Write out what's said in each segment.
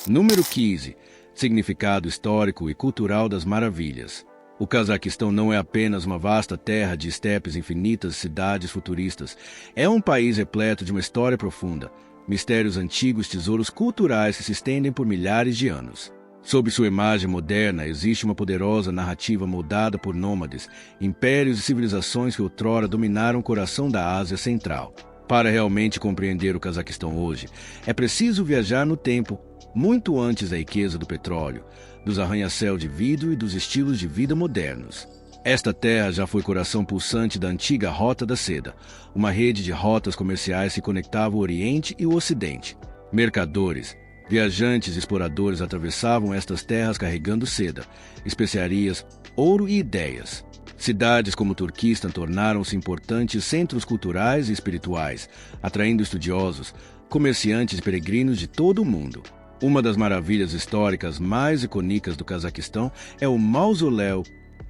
Número 15. Significado histórico e cultural das maravilhas. O Cazaquistão não é apenas uma vasta terra de estepes infinitas e cidades futuristas. É um país repleto de uma história profunda, mistérios antigos, tesouros culturais que se estendem por milhares de anos. Sob sua imagem moderna, existe uma poderosa narrativa moldada por nômades, impérios e civilizações que outrora dominaram o coração da Ásia Central. Para realmente compreender o Cazaquistão hoje, é preciso viajar no tempo, muito antes da riqueza do petróleo, dos arranha-céu de vidro e dos estilos de vida modernos. Esta terra já foi coração pulsante da antiga Rota da Seda, uma rede de rotas comerciais que conectava o Oriente e o Ocidente. Mercadores, viajantes e exploradores atravessavam estas terras carregando seda, especiarias, ouro e ideias. Cidades como Turquistan tornaram-se importantes centros culturais e espirituais, atraindo estudiosos, comerciantes e peregrinos de todo o mundo. Uma das maravilhas históricas mais icônicas do Cazaquistão é o Mausoléu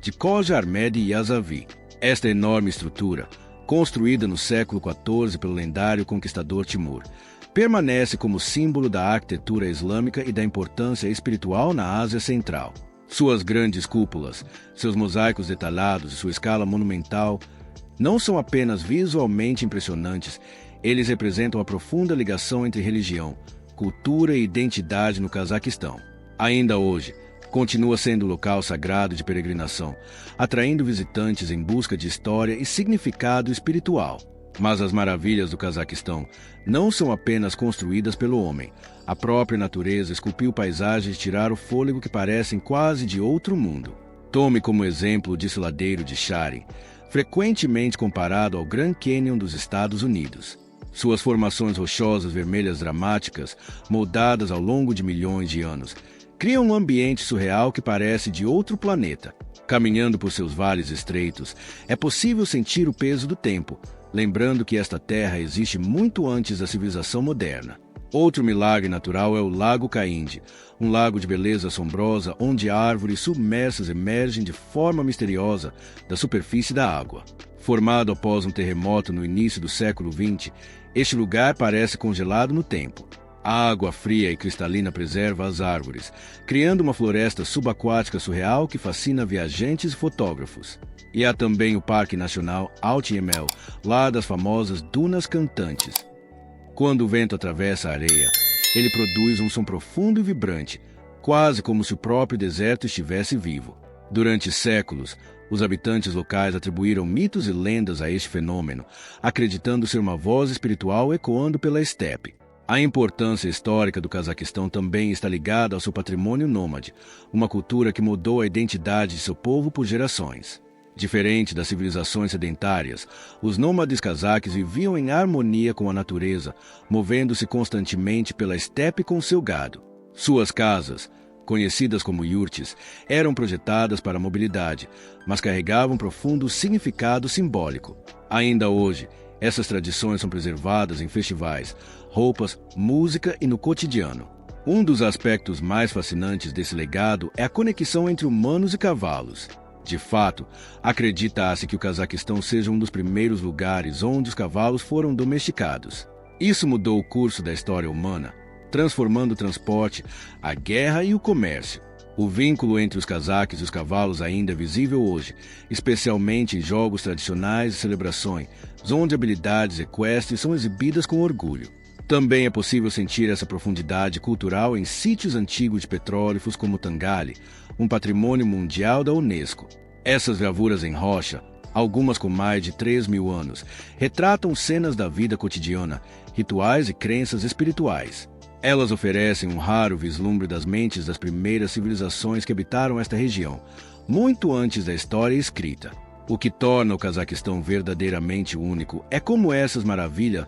de Khoja Ahmed Yazavi. Esta enorme estrutura, construída no século XIV pelo lendário conquistador Timur, permanece como símbolo da arquitetura islâmica e da importância espiritual na Ásia Central. Suas grandes cúpulas, seus mosaicos detalhados e sua escala monumental não são apenas visualmente impressionantes, eles representam a profunda ligação entre religião, cultura e identidade no Cazaquistão. Ainda hoje, continua sendo um local sagrado de peregrinação, atraindo visitantes em busca de história e significado espiritual. Mas as maravilhas do Cazaquistão não são apenas construídas pelo homem. A própria natureza esculpiu paisagens de tirar o fôlego que parecem quase de outro mundo. Tome como exemplo o desfiladeiro de Chari, frequentemente comparado ao Grand Canyon dos Estados Unidos. Suas formações rochosas vermelhas dramáticas, moldadas ao longo de milhões de anos, criam um ambiente surreal que parece de outro planeta. Caminhando por seus vales estreitos, é possível sentir o peso do tempo, lembrando que esta terra existe muito antes da civilização moderna. Outro milagre natural é o Lago Khaimji, um lago de beleza assombrosa onde árvores submersas emergem de forma misteriosa da superfície da água. Formado após um terremoto no início do século XX, este lugar parece congelado no tempo. A água fria e cristalina preserva as árvores, criando uma floresta subaquática surreal que fascina viajantes e fotógrafos. E há também o Parque Nacional Alt-Yemel, lá das famosas Dunas Cantantes. Quando o vento atravessa a areia, ele produz um som profundo e vibrante, quase como se o próprio deserto estivesse vivo. Durante séculos, os habitantes locais atribuíram mitos e lendas a este fenômeno, acreditando ser uma voz espiritual ecoando pela estepe. A importância histórica do Cazaquistão também está ligada ao seu patrimônio nômade, uma cultura que mudou a identidade de seu povo por gerações. Diferente das civilizações sedentárias, os nômades cazaques viviam em harmonia com a natureza, movendo-se constantemente pela estepe com seu gado. Suas casas, conhecidas como yurtes, eram projetadas para a mobilidade, mas carregavam profundo significado simbólico. Ainda hoje, essas tradições são preservadas em festivais, roupas, música e no cotidiano. Um dos aspectos mais fascinantes desse legado é a conexão entre humanos e cavalos. De fato, acredita-se que o Cazaquistão seja um dos primeiros lugares onde os cavalos foram domesticados. Isso mudou o curso da história humana, transformando o transporte, a guerra e o comércio. O vínculo entre os cazaques e os cavalos ainda é visível hoje, especialmente em jogos tradicionais e celebrações, onde habilidades equestres são exibidas com orgulho. Também é possível sentir essa profundidade cultural em sítios antigos de petróglifos como Tangali, um patrimônio mundial da Unesco. Essas gravuras em rocha, algumas com mais de 3.000 anos, retratam cenas da vida cotidiana, rituais e crenças espirituais. Elas oferecem um raro vislumbre das mentes das primeiras civilizações que habitaram esta região, muito antes da história escrita. O que torna o Cazaquistão verdadeiramente único é como essas maravilhas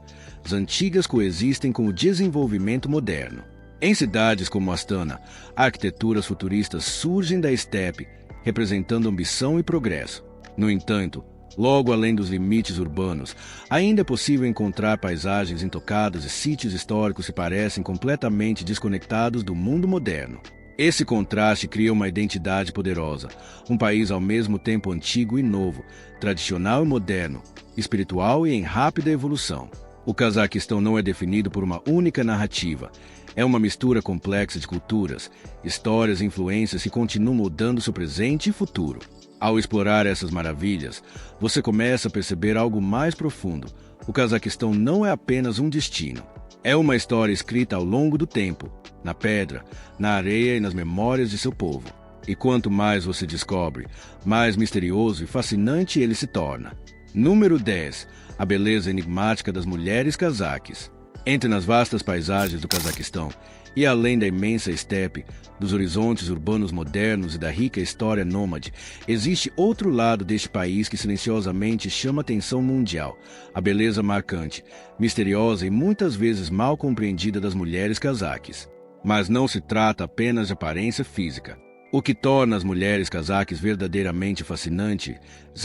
antigas coexistem com o desenvolvimento moderno. Em cidades como Astana, arquiteturas futuristas surgem da estepe, representando ambição e progresso. No entanto, logo além dos limites urbanos, ainda é possível encontrar paisagens intocadas e sítios históricos que parecem completamente desconectados do mundo moderno. Esse contraste cria uma identidade poderosa, um país ao mesmo tempo antigo e novo, tradicional e moderno, espiritual e em rápida evolução. O Cazaquistão não é definido por uma única narrativa, É uma mistura complexa de culturas, histórias e influências que continuam mudando seu presente e futuro. Ao explorar essas maravilhas, você começa a perceber algo mais profundo. O Cazaquistão não é apenas um destino. É uma história escrita ao longo do tempo, na pedra, na areia e nas memórias de seu povo. E quanto mais você descobre, mais misterioso e fascinante ele se torna. Número 10. A beleza enigmática das mulheres cazaques. Entre nas vastas paisagens do Cazaquistão e além da imensa estepe, dos horizontes urbanos modernos e da rica história nômade, existe outro lado deste país que silenciosamente chama a atenção mundial: a beleza marcante, misteriosa e muitas vezes mal compreendida das mulheres cazaques. Mas não se trata apenas de aparência física. O que torna as mulheres cazaques verdadeiramente fascinantes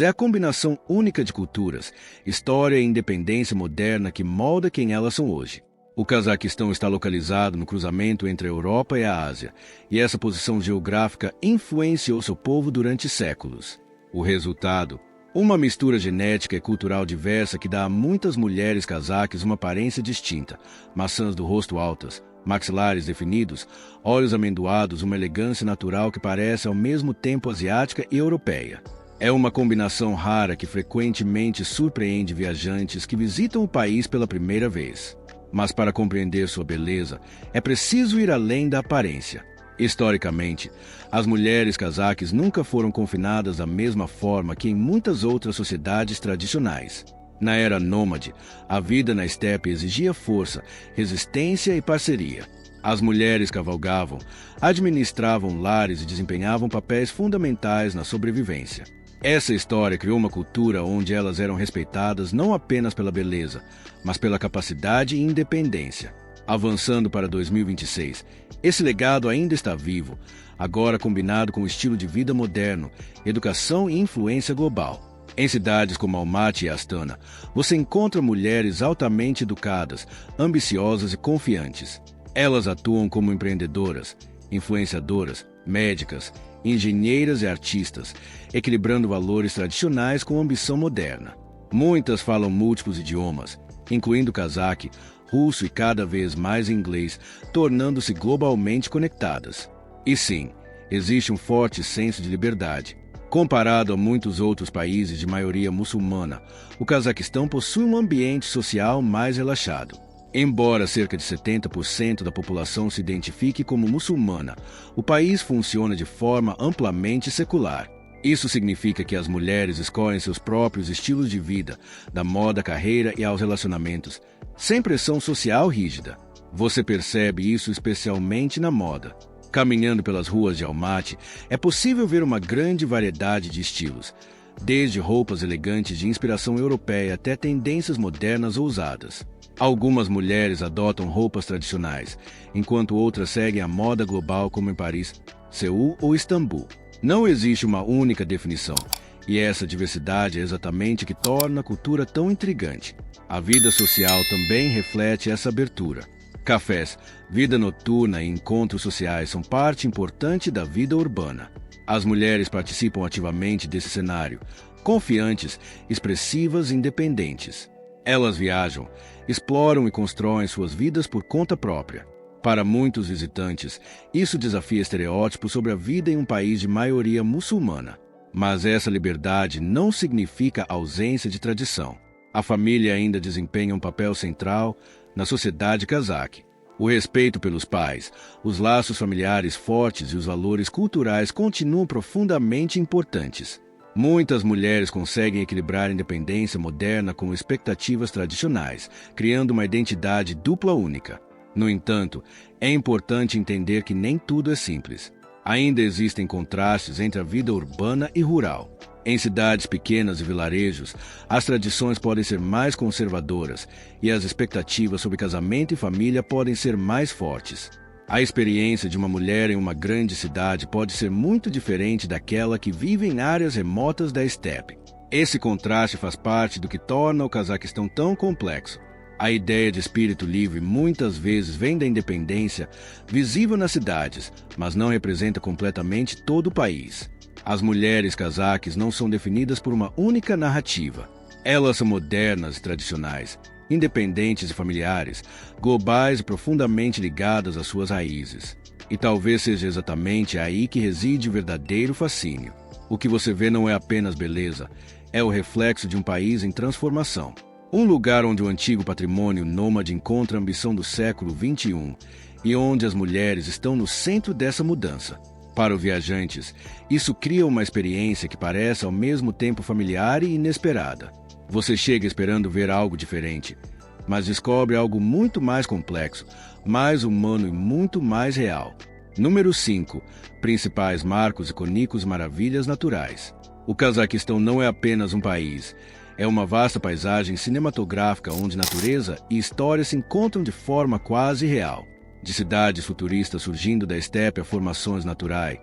é a combinação única de culturas, história e independência moderna que molda quem elas são hoje. O Cazaquistão está localizado no cruzamento entre a Europa e a Ásia, e essa posição geográfica influenciou seu povo durante séculos. O resultado? Uma mistura genética e cultural diversa que dá a muitas mulheres cazaques uma aparência distinta: maçãs do rosto altas, maxilares definidos, olhos amendoados, uma elegância natural que parece ao mesmo tempo asiática e europeia. É uma combinação rara que frequentemente surpreende viajantes que visitam o país pela primeira vez. Mas para compreender sua beleza, é preciso ir além da aparência. Historicamente, as mulheres cazaques nunca foram confinadas da mesma forma que em muitas outras sociedades tradicionais. Na era nômade, a vida na estepe exigia força, resistência e parceria. As mulheres cavalgavam, administravam lares e desempenhavam papéis fundamentais na sobrevivência. Essa história criou uma cultura onde elas eram respeitadas não apenas pela beleza, mas pela capacidade e independência. Avançando para 2026, esse legado ainda está vivo, agora combinado com o estilo de vida moderno, educação e influência global. Em cidades como Almaty e Astana, você encontra mulheres altamente educadas, ambiciosas e confiantes. Elas atuam como empreendedoras, influenciadoras, médicas, engenheiras e artistas, equilibrando valores tradicionais com ambição moderna. Muitas falam múltiplos idiomas, incluindo cazaque, russo e cada vez mais inglês, tornando-se globalmente conectadas. E sim, existe um forte senso de liberdade. Comparado a muitos outros países de maioria muçulmana, o Cazaquistão possui um ambiente social mais relaxado. Embora cerca de 70% da população se identifique como muçulmana, o país funciona de forma amplamente secular. Isso significa que as mulheres escolhem seus próprios estilos de vida, da moda à carreira e aos relacionamentos, sem pressão social rígida. Você percebe isso especialmente na moda. Caminhando pelas ruas de Almaty, é possível ver uma grande variedade de estilos, desde roupas elegantes de inspiração europeia até tendências modernas ousadas. Algumas mulheres adotam roupas tradicionais, enquanto outras seguem a moda global como em Paris, Seul ou Istambul. Não existe uma única definição, e essa diversidade é exatamente o que torna a cultura tão intrigante. A vida social também reflete essa abertura. Cafés, vida noturna e encontros sociais são parte importante da vida urbana. As mulheres participam ativamente desse cenário, confiantes, expressivas e independentes. Elas viajam, exploram e constroem suas vidas por conta própria. Para muitos visitantes, isso desafia estereótipos sobre a vida em um país de maioria muçulmana. Mas essa liberdade não significa ausência de tradição. A família ainda desempenha um papel central na sociedade cazaque. O respeito pelos pais, os laços familiares fortes e os valores culturais continuam profundamente importantes. Muitas mulheres conseguem equilibrar a independência moderna com expectativas tradicionais, criando uma identidade dupla única. No entanto, é importante entender que nem tudo é simples. Ainda existem contrastes entre a vida urbana e rural. Em cidades pequenas e vilarejos, as tradições podem ser mais conservadoras e as expectativas sobre casamento e família podem ser mais fortes. A experiência de uma mulher em uma grande cidade pode ser muito diferente daquela que vive em áreas remotas da estepe. Esse contraste faz parte do que torna o Cazaquistão tão complexo. A ideia de espírito livre muitas vezes vem da independência, visível nas cidades, mas não representa completamente todo o país. As mulheres cazaques não são definidas por uma única narrativa. Elas são modernas e tradicionais, independentes e familiares, globais e profundamente ligadas às suas raízes. E talvez seja exatamente aí que reside o verdadeiro fascínio. O que você vê não é apenas beleza, é o reflexo de um país em transformação. Um lugar onde o antigo patrimônio nômade encontra a ambição do século XXI e onde as mulheres estão no centro dessa mudança. Para os viajantes, isso cria uma experiência que parece ao mesmo tempo familiar e inesperada. Você chega esperando ver algo diferente, mas descobre algo muito mais complexo, mais humano e muito mais real. Número 5. Principais marcos icônicos e maravilhas naturais. O Cazaquistão não é apenas um país, é uma vasta paisagem cinematográfica onde natureza e história se encontram de forma quase real. De cidades futuristas surgindo da estepe a formações naturais,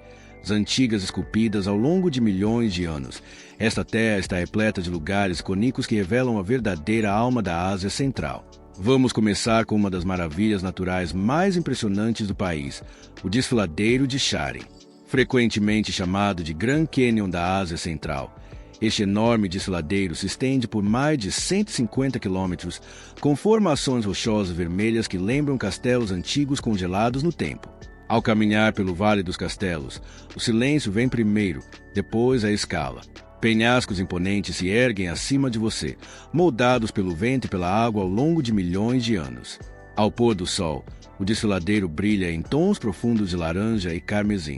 antigas esculpidas ao longo de milhões de anos. Esta terra está repleta de lugares icônicos que revelam a verdadeira alma da Ásia Central. Vamos começar com uma das maravilhas naturais mais impressionantes do país, o desfiladeiro de Chari, frequentemente chamado de Grand Canyon da Ásia Central. Este enorme desfiladeiro se estende por mais de 150 quilômetros, com formações rochosas vermelhas que lembram castelos antigos congelados no tempo. Ao caminhar pelo Vale dos Castelos, o silêncio vem primeiro, depois a escala. Penhascos imponentes se erguem acima de você, moldados pelo vento e pela água ao longo de milhões de anos. Ao pôr do sol, o desfiladeiro brilha em tons profundos de laranja e carmesim,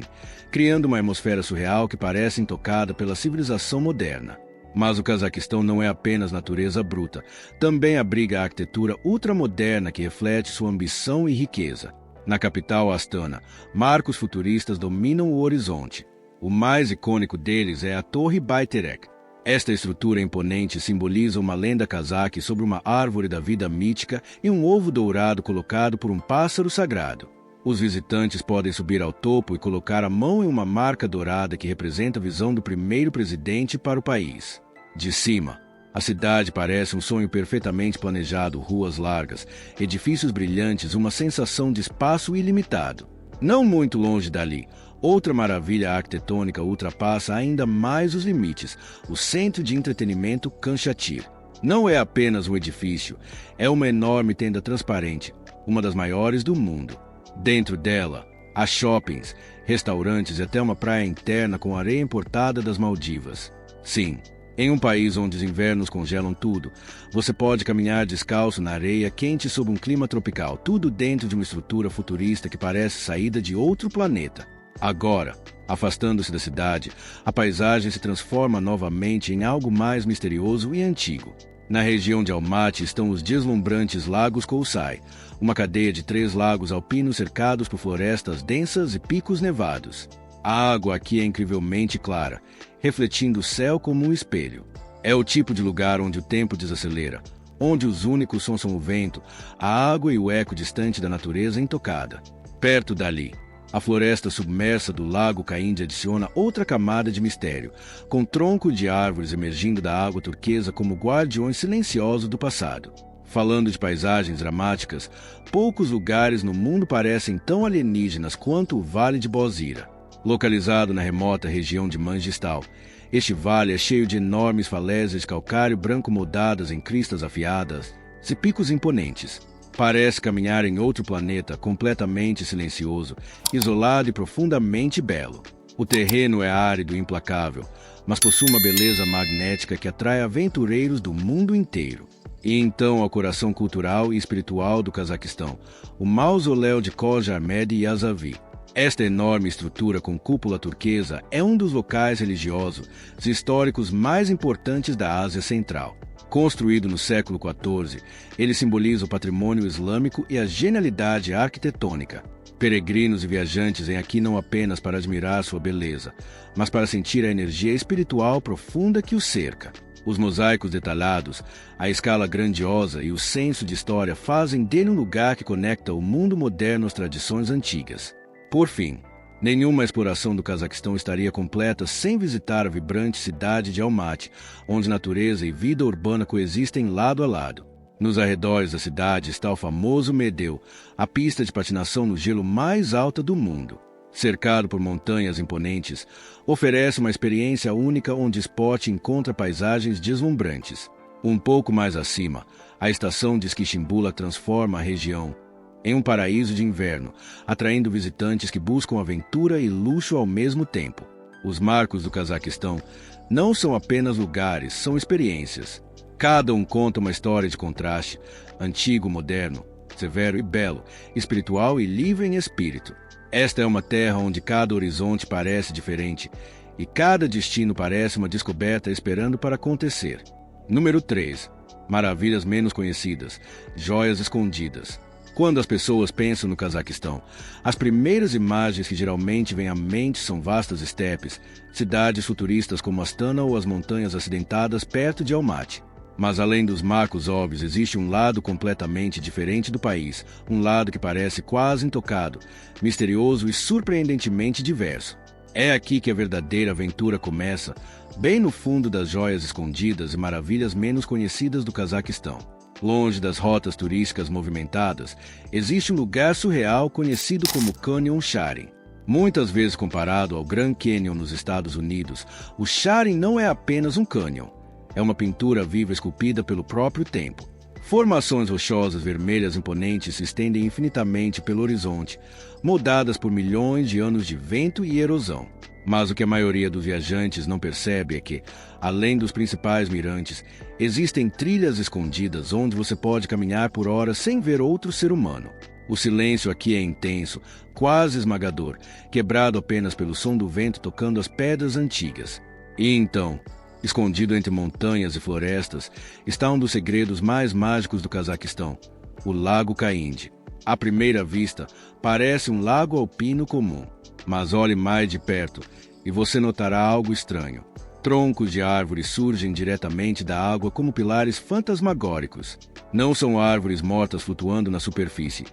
criando uma atmosfera surreal que parece intocada pela civilização moderna. Mas o Cazaquistão não é apenas natureza bruta, também abriga a arquitetura ultramoderna que reflete sua ambição e riqueza. Na capital Astana, marcos futuristas dominam o horizonte. O mais icônico deles é a Torre Bayterek. Esta estrutura imponente simboliza uma lenda cazaque sobre uma árvore da vida mítica e um ovo dourado colocado por um pássaro sagrado. Os visitantes podem subir ao topo e colocar a mão em uma marca dourada que representa a visão do primeiro presidente para o país. De cima, a cidade parece um sonho perfeitamente planejado, ruas largas, edifícios brilhantes, uma sensação de espaço ilimitado. Não muito longe dali, outra maravilha arquitetônica ultrapassa ainda mais os limites, o Centro de Entretenimento Kamchatir. Não é apenas um edifício, é uma enorme tenda transparente, uma das maiores do mundo. Dentro dela, há shoppings, restaurantes e até uma praia interna com areia importada das Maldivas. Sim, em um país onde os invernos congelam tudo, você pode caminhar descalço na areia quente sob um clima tropical, tudo dentro de uma estrutura futurista que parece saída de outro planeta. Agora, afastando-se da cidade, a paisagem se transforma novamente em algo mais misterioso e antigo. Na região de Almaty estão os deslumbrantes Lagos Kousai, uma cadeia de 3 lagos alpinos cercados por florestas densas e picos nevados. A água aqui é incrivelmente clara, refletindo o céu como um espelho. É o tipo de lugar onde o tempo desacelera, onde os únicos sons são o vento, a água e o eco distante da natureza intocada. Perto dali, a floresta submersa do Lago Kaindi adiciona outra camada de mistério, com tronco de árvores emergindo da água turquesa como guardiões silenciosos do passado. Falando de paisagens dramáticas, poucos lugares no mundo parecem tão alienígenas quanto o Vale de Bozira. Localizado na remota região de Mangistal, este vale é cheio de enormes falésias de calcário branco moldadas em cristas afiadas e picos imponentes. Parece caminhar em outro planeta completamente silencioso, isolado e profundamente belo. O terreno é árido e implacável, mas possui uma beleza magnética que atrai aventureiros do mundo inteiro. E então ao coração cultural e espiritual do Cazaquistão, o mausoléu de Khoja Ahmed Yazavi. Esta enorme estrutura com cúpula turquesa é um dos locais religiosos e históricos mais importantes da Ásia Central. Construído no século XIV, ele simboliza o patrimônio islâmico e a genialidade arquitetônica. Peregrinos e viajantes vêm aqui não apenas para admirar sua beleza, mas para sentir a energia espiritual profunda que o cerca. Os mosaicos detalhados, a escala grandiosa e o senso de história fazem dele um lugar que conecta o mundo moderno às tradições antigas. Por fim, nenhuma exploração do Cazaquistão estaria completa sem visitar a vibrante cidade de Almaty, onde natureza e vida urbana coexistem lado a lado. Nos arredores da cidade está o famoso Medeu, a pista de patinação no gelo mais alta do mundo. Cercado por montanhas imponentes, oferece uma experiência única onde o esporte encontra paisagens deslumbrantes. Um pouco mais acima, A estação de Esquichimbula transforma a região em um paraíso de inverno, atraindo visitantes que buscam aventura e luxo ao mesmo tempo. Os marcos do Cazaquistão não são apenas lugares, são experiências. Cada um conta uma história de contraste, antigo, moderno, severo e belo, espiritual e livre em espírito. Esta é uma terra onde cada horizonte parece diferente e cada destino parece uma descoberta esperando para acontecer. Número 3. Maravilhas menos conhecidas, joias escondidas. Quando as pessoas pensam no Cazaquistão, as primeiras imagens que geralmente vêm à mente são vastas estepes, cidades futuristas como Astana ou as montanhas acidentadas perto de Almaty. Mas além dos marcos óbvios, existe um lado completamente diferente do país, um lado que parece quase intocado, misterioso e surpreendentemente diverso. É aqui que a verdadeira aventura começa, bem no fundo das joias escondidas e maravilhas menos conhecidas do Cazaquistão. Longe das rotas turísticas movimentadas, existe um lugar surreal conhecido como Canyon Sharin. Muitas vezes comparado ao Grand Canyon nos Estados Unidos, o Sharin não é apenas um cânion. É uma pintura viva esculpida pelo próprio tempo. Formações rochosas vermelhas imponentes se estendem infinitamente pelo horizonte, moldadas por milhões de anos de vento e erosão. Mas o que a maioria dos viajantes não percebe é que, além dos principais mirantes, existem trilhas escondidas onde você pode caminhar por horas sem ver outro ser humano. O silêncio aqui é intenso, quase esmagador, quebrado apenas pelo som do vento tocando as pedras antigas. E então, escondido entre montanhas e florestas, está um dos segredos mais mágicos do Cazaquistão, o Lago Khaindy. À primeira vista, parece um lago alpino comum, mas olhe mais de perto e você notará algo estranho. Troncos de árvores surgem diretamente da água como pilares fantasmagóricos. Não são árvores mortas flutuando na superfície.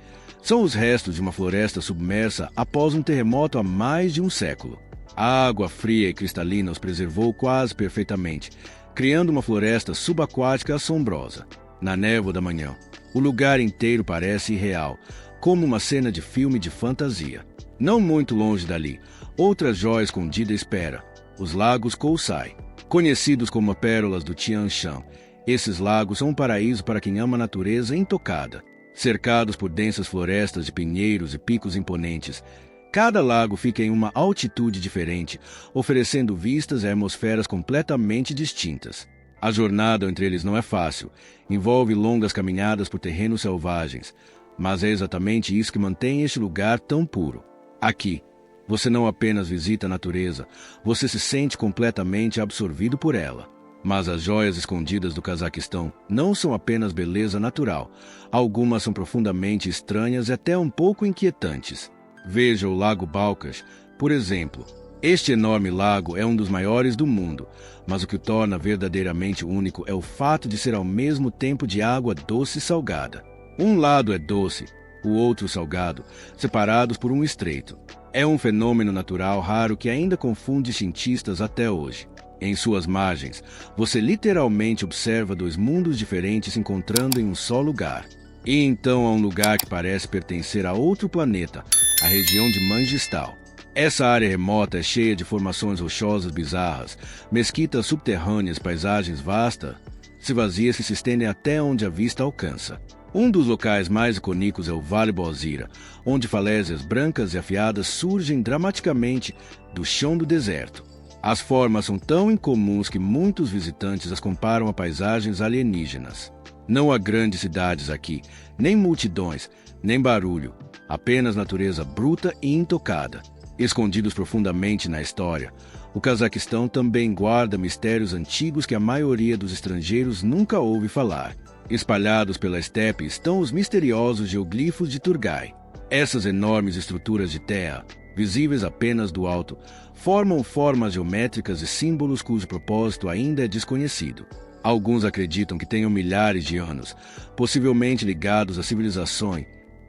São os restos de uma floresta submersa após um terremoto há mais de um século. A água fria e cristalina os preservou quase perfeitamente, criando uma floresta subaquática assombrosa. Na névoa da manhã, o lugar inteiro parece irreal, como uma cena de filme de fantasia. Não muito longe dali, outra joia escondida espera, os lagos Kousai. Conhecidos como pérolas do Tian Shan, esses lagos são um paraíso para quem ama a natureza intocada. Cercados por densas florestas de pinheiros e picos imponentes, cada lago fica em uma altitude diferente, oferecendo vistas e atmosferas completamente distintas. A jornada entre eles não é fácil, envolve longas caminhadas por terrenos selvagens, mas é exatamente isso que mantém este lugar tão puro. Aqui, você não apenas visita a natureza, você se sente completamente absorvido por ela. Mas as joias escondidas do Cazaquistão não são apenas beleza natural, algumas são profundamente estranhas e até um pouco inquietantes. Veja o Lago Balkhash, por exemplo. Este enorme lago é um dos maiores do mundo, mas o que o torna verdadeiramente único é o fato de ser ao mesmo tempo de água doce e salgada. Um lado é doce, o outro salgado, separados por um estreito. É um fenômeno natural raro que ainda confunde cientistas até hoje. Em suas margens, você literalmente observa dois mundos diferentes se encontrando em um só lugar. E então há um lugar que parece pertencer a outro planeta, a região de Mangistal. Essa área remota é cheia de formações rochosas bizarras, mesquitas subterrâneas, paisagens vastas e vazias que se estendem até onde a vista alcança. Um dos locais mais icônicos é o Vale Bozira, onde falésias brancas e afiadas surgem dramaticamente do chão do deserto. As formas são tão incomuns que muitos visitantes as comparam a paisagens alienígenas. Não há grandes cidades aqui, nem multidões, nem barulho, apenas natureza bruta e intocada. Escondidos profundamente na história, o Cazaquistão também guarda mistérios antigos que a maioria dos estrangeiros nunca ouve falar. Espalhados pela estepe estão os misteriosos geoglifos de Turgai. Essas enormes estruturas de terra, visíveis apenas do alto, formam formas geométricas e símbolos cujo propósito ainda é desconhecido. Alguns acreditam que tenham milhares de anos, possivelmente ligados a civilizações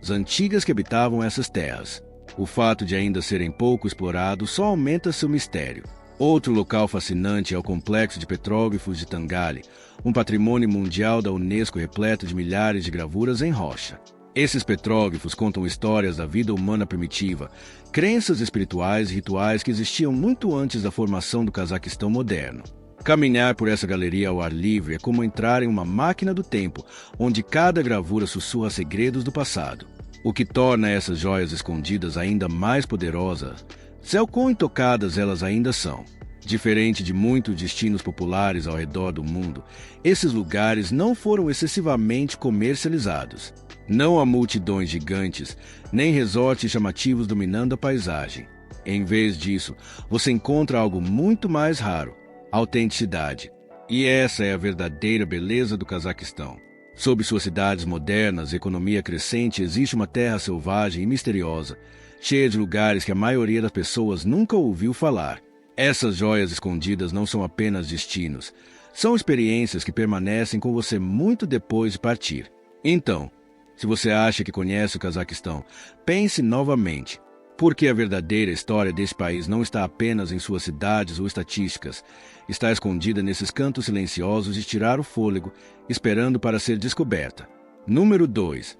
antigas que habitavam essas terras. O fato de ainda serem pouco explorados só aumenta seu mistério. Outro local fascinante é o Complexo de Petróglifos de Tangali, um patrimônio mundial da Unesco repleto de milhares de gravuras em rocha. Esses petróglifos contam histórias da vida humana primitiva, crenças espirituais e rituais que existiam muito antes da formação do Cazaquistão moderno. Caminhar por essa galeria ao ar livre é como entrar em uma máquina do tempo, onde cada gravura sussurra segredos do passado. O que torna essas joias escondidas ainda mais poderosas é o quão intocadas elas ainda são. Diferente de muitos destinos populares ao redor do mundo, esses lugares não foram excessivamente comercializados. Não há multidões gigantes, nem resorts chamativos dominando a paisagem. Em vez disso, você encontra algo muito mais raro: autenticidade. E essa é a verdadeira beleza do Cazaquistão. Sob suas cidades modernas e economia crescente, existe uma terra selvagem e misteriosa, cheia de lugares que a maioria das pessoas nunca ouviu falar. Essas joias escondidas não são apenas destinos, são experiências que permanecem com você muito depois de partir. Então, se você acha que conhece o Cazaquistão, pense novamente. Porque a verdadeira história desse país não está apenas em suas cidades ou estatísticas, está escondida nesses cantos silenciosos de tirar o fôlego, esperando para ser descoberta. Número 2.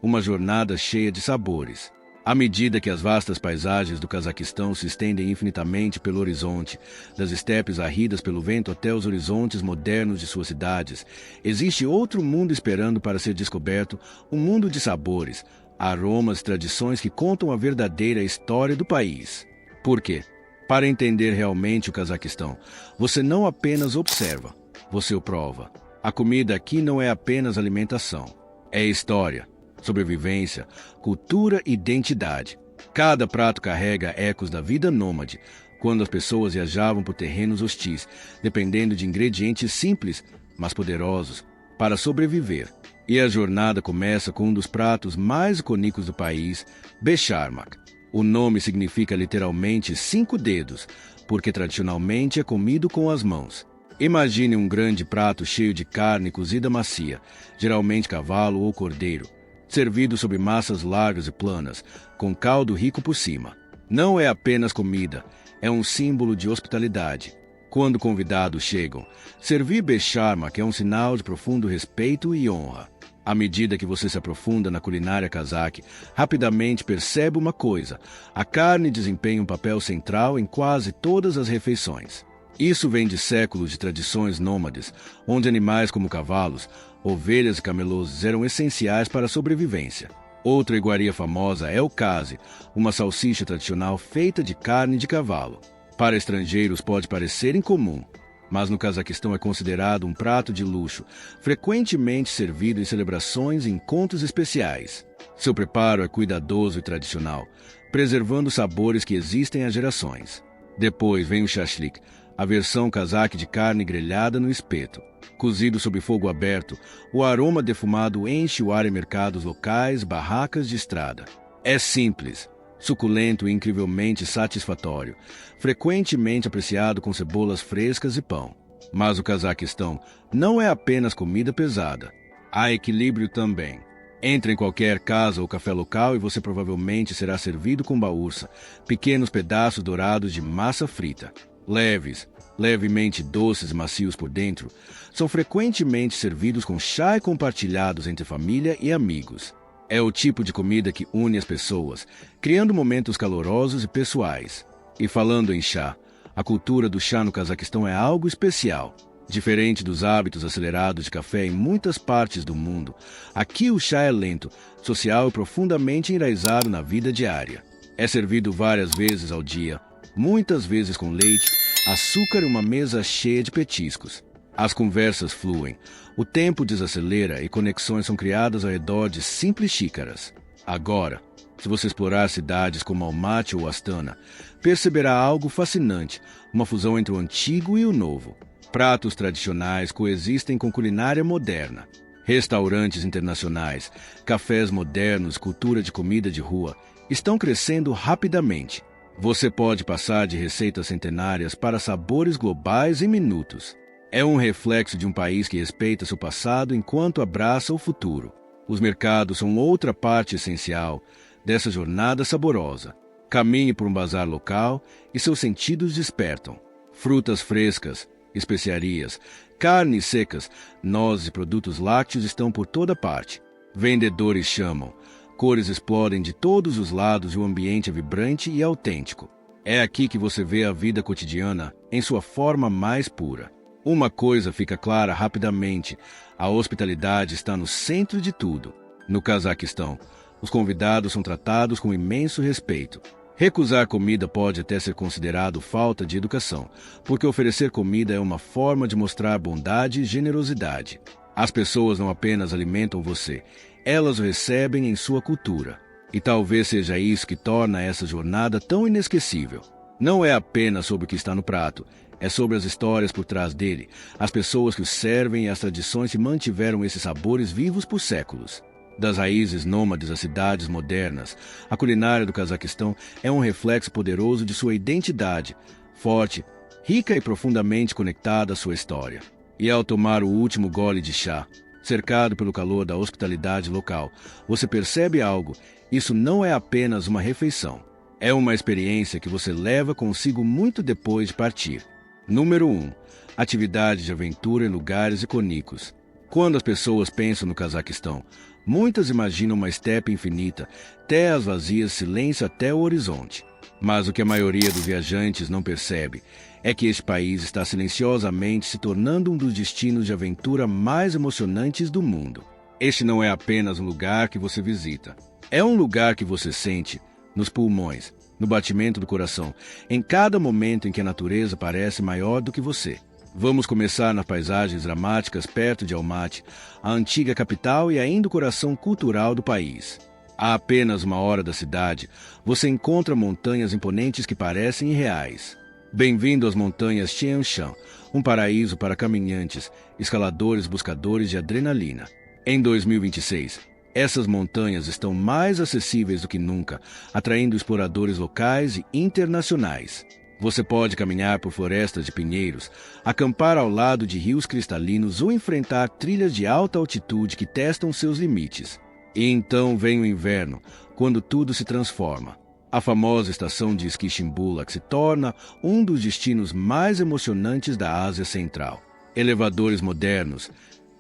Uma jornada cheia de sabores. À medida que as vastas paisagens do Cazaquistão se estendem infinitamente pelo horizonte, das estepes arridas pelo vento até os horizontes modernos de suas cidades, existe outro mundo esperando para ser descoberto, um mundo de sabores, aromas e tradições que contam a verdadeira história do país. Por quê? Para entender realmente o Cazaquistão, você não apenas observa, você o prova. A comida aqui não é apenas alimentação, é história, sobrevivência, cultura e identidade. Cada prato carrega ecos da vida nômade, quando as pessoas viajavam por terrenos hostis, dependendo de ingredientes simples, mas poderosos, para sobreviver. E a jornada começa com um dos pratos mais icônicos do país, becharmak. O nome significa literalmente 5 dedos, porque tradicionalmente é comido com as mãos. Imagine um grande prato cheio de carne cozida macia, geralmente cavalo ou cordeiro, servido sobre massas largas e planas, com caldo rico por cima. Não é apenas comida, é um símbolo de hospitalidade. Quando convidados chegam, servir becharmak é um sinal de profundo respeito e honra. À medida que você se aprofunda na culinária cazaque, rapidamente percebe uma coisa: a carne desempenha um papel central em quase todas as refeições. Isso vem de séculos de tradições nômades, onde animais como cavalos, ovelhas e camelos eram essenciais para a sobrevivência. Outra iguaria famosa é o kazi, uma salsicha tradicional feita de carne de cavalo. Para estrangeiros pode parecer incomum, mas no Cazaquistão é considerado um prato de luxo, frequentemente servido em celebrações e encontros especiais. Seu preparo é cuidadoso e tradicional, preservando sabores que existem há gerações. Depois vem o shashlik, a versão cazaque de carne grelhada no espeto. Cozido sob fogo aberto, o aroma defumado enche o ar em mercados locais, barracas de estrada. É simples, suculento e incrivelmente satisfatório, frequentemente apreciado com cebolas frescas e pão. Mas o Cazaquistão não é apenas comida pesada. Há equilíbrio também. Entre em qualquer casa ou café local e você provavelmente será servido com baurça, pequenos pedaços dourados de massa frita. Leves, levemente doces e macios por dentro, são frequentemente servidos com chá e compartilhados entre família e amigos. É o tipo de comida que une as pessoas, criando momentos calorosos e pessoais. E falando em chá, a cultura do chá no Cazaquistão é algo especial. Diferente dos hábitos acelerados de café em muitas partes do mundo, aqui o chá é lento, social e profundamente enraizado na vida diária. É servido várias vezes ao dia, muitas vezes com leite, açúcar e uma mesa cheia de petiscos. As conversas fluem, o tempo desacelera e conexões são criadas ao redor de simples xícaras. Agora, se você explorar cidades como Almaty ou Astana, perceberá algo fascinante, uma fusão entre o antigo e o novo. Pratos tradicionais coexistem com culinária moderna. Restaurantes internacionais, cafés modernos, cultura de comida de rua, estão crescendo rapidamente. Você pode passar de receitas centenárias para sabores globais em minutos. É um reflexo de um país que respeita seu passado enquanto abraça o futuro. Os mercados são outra parte essencial dessa jornada saborosa. Caminhe por um bazar local e seus sentidos despertam. Frutas frescas, especiarias, carnes secas, nozes e produtos lácteos estão por toda parte. Vendedores chamam. Cores explodem de todos os lados e o ambiente é vibrante e autêntico. É aqui que você vê a vida cotidiana em sua forma mais pura. Uma coisa fica clara rapidamente: a hospitalidade está no centro de tudo. No Cazaquistão, os convidados são tratados com imenso respeito. Recusar comida pode até ser considerado falta de educação, porque oferecer comida é uma forma de mostrar bondade e generosidade. As pessoas não apenas alimentam você, elas o recebem em sua cultura. E talvez seja isso que torna essa jornada tão inesquecível. Não é apenas sobre o que está no prato, é sobre as histórias por trás dele, as pessoas que o servem e as tradições que mantiveram esses sabores vivos por séculos. Das raízes nômades às cidades modernas, a culinária do Cazaquistão é um reflexo poderoso de sua identidade, forte, rica e profundamente conectada à sua história. E ao tomar o último gole de chá, cercado pelo calor da hospitalidade local, você percebe algo: isso não é apenas uma refeição. É uma experiência que você leva consigo muito depois de partir. Número 1. Atividades de aventura em lugares icônicos. Quando as pessoas pensam no Cazaquistão, muitas imaginam uma estepe infinita, terras vazias, silêncio até o horizonte. Mas o que a maioria dos viajantes não percebe é que este país está silenciosamente se tornando um dos destinos de aventura mais emocionantes do mundo. Este não é apenas um lugar que você visita. É um lugar que você sente nos pulmões, no batimento do coração, em cada momento em que a natureza parece maior do que você. Vamos começar nas paisagens dramáticas perto de Almaty, a antiga capital e ainda o coração cultural do país. A apenas 1 hora da cidade, você encontra montanhas imponentes que parecem irreais. Bem-vindo às montanhas Tian Shan, um paraíso para caminhantes, escaladores buscadores de adrenalina. Em 2026, essas montanhas estão mais acessíveis do que nunca, atraindo exploradores locais e internacionais. Você pode caminhar por florestas de pinheiros, acampar ao lado de rios cristalinos ou enfrentar trilhas de alta altitude que testam seus limites. E então vem o inverno, quando tudo se transforma. A famosa estação de esqui Shimbulak se torna um dos destinos mais emocionantes da Ásia Central. Elevadores modernos,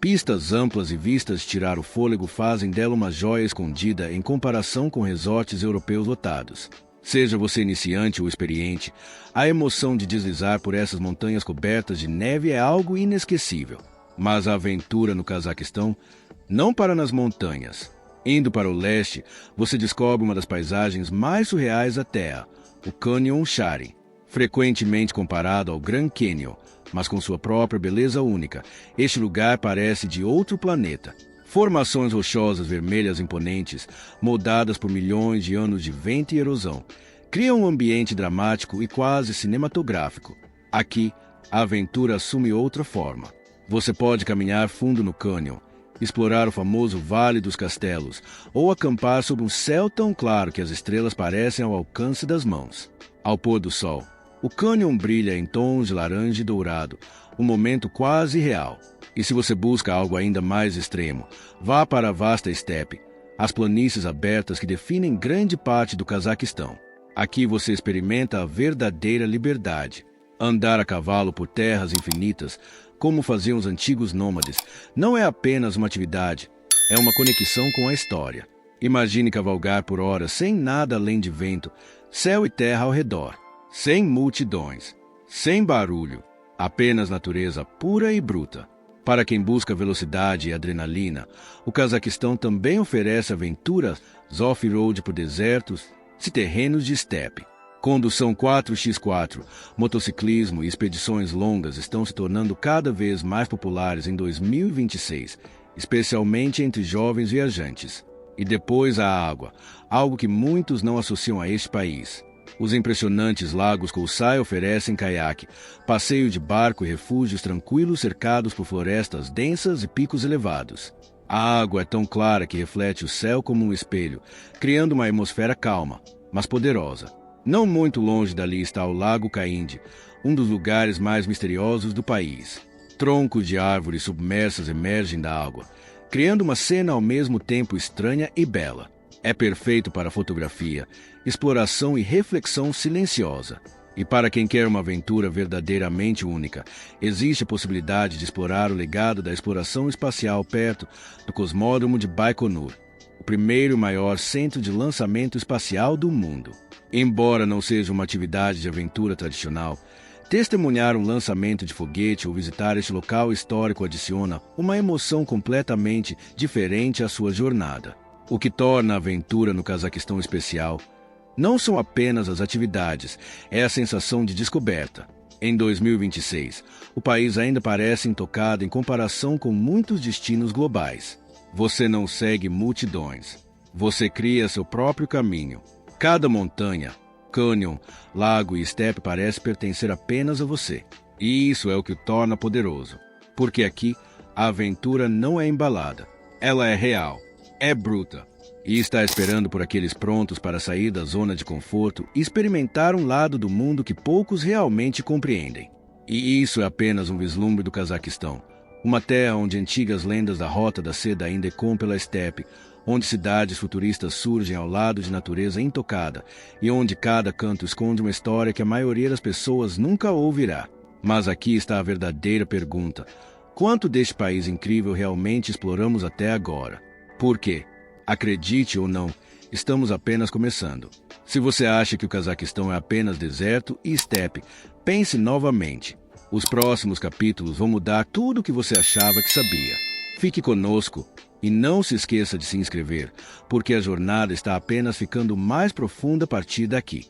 pistas amplas e vistas de tirar o fôlego fazem dela uma joia escondida em comparação com resorts europeus lotados. Seja você iniciante ou experiente, a emoção de deslizar por essas montanhas cobertas de neve é algo inesquecível. Mas a aventura no Cazaquistão não para nas montanhas. Indo para o leste, você descobre uma das paisagens mais surreais da Terra, o Canyon Sharin. Frequentemente comparado ao Grand Canyon, mas com sua própria beleza única, este lugar parece de outro planeta. Formações rochosas vermelhas imponentes, moldadas por milhões de anos de vento e erosão, criam um ambiente dramático e quase cinematográfico. Aqui, a aventura assume outra forma. Você pode caminhar fundo no cânion, explorar o famoso Vale dos Castelos, ou acampar sob um céu tão claro que as estrelas parecem ao alcance das mãos. Ao pôr do sol, o cânion brilha em tons de laranja e dourado, um momento quase real. E se você busca algo ainda mais extremo, vá para a vasta estepe, as planícies abertas que definem grande parte do Cazaquistão. Aqui você experimenta a verdadeira liberdade. Andar a cavalo por terras infinitas, como faziam os antigos nômades, não é apenas uma atividade, é uma conexão com a história. Imagine cavalgar por horas sem nada além de vento, céu e terra ao redor, sem multidões, sem barulho, apenas natureza pura e bruta. Para quem busca velocidade e adrenalina, o Cazaquistão também oferece aventuras off-road por desertos e terrenos de estepe. Condução 4x4, motociclismo e expedições longas estão se tornando cada vez mais populares em 2026, especialmente entre jovens viajantes. E depois a água, algo que muitos não associam a este país. Os impressionantes lagos Kousai oferecem caiaque, passeio de barco e refúgios tranquilos cercados por florestas densas e picos elevados. A água é tão clara que reflete o céu como um espelho, criando uma atmosfera calma, mas poderosa. Não muito longe dali está o Lago Khaimdi, um dos lugares mais misteriosos do país. Troncos de árvores submersas emergem da água, criando uma cena ao mesmo tempo estranha e bela. É perfeito para fotografia, exploração e reflexão silenciosa. E para quem quer uma aventura verdadeiramente única, existe a possibilidade de explorar o legado da exploração espacial perto do Cosmódromo de Baikonur, o primeiro e maior centro de lançamento espacial do mundo. Embora não seja uma atividade de aventura tradicional, Testemunhar um lançamento de foguete ou visitar este local histórico adiciona uma emoção completamente diferente à sua jornada. O que torna a aventura no Cazaquistão especial não são apenas as atividades, é a sensação de descoberta. Em 2026, o país ainda parece intocado em comparação com muitos destinos globais. Você não segue multidões. Você cria seu próprio caminho. Cada montanha, cânion, lago e estepe parece pertencer apenas a você. E isso é o que o torna poderoso. Porque aqui, a aventura não é embalada. Ela é real, é bruta. E está esperando por aqueles prontos para sair da zona de conforto e experimentar um lado do mundo que poucos realmente compreendem. E isso é apenas um vislumbre do Cazaquistão. Uma terra onde antigas lendas da Rota da Seda ainda ecoam pela estepe, onde cidades futuristas surgem ao lado de natureza intocada e onde cada canto esconde uma história que a maioria das pessoas nunca ouvirá. Mas aqui está a verdadeira pergunta. Quanto deste país incrível realmente exploramos até agora? Por quê? Acredite ou não, estamos apenas começando. Se você acha que o Cazaquistão é apenas deserto e estepe, pense novamente. Os próximos capítulos vão mudar tudo o que você achava que sabia. Fique conosco e não se esqueça de se inscrever, porque a jornada está apenas ficando mais profunda a partir daqui.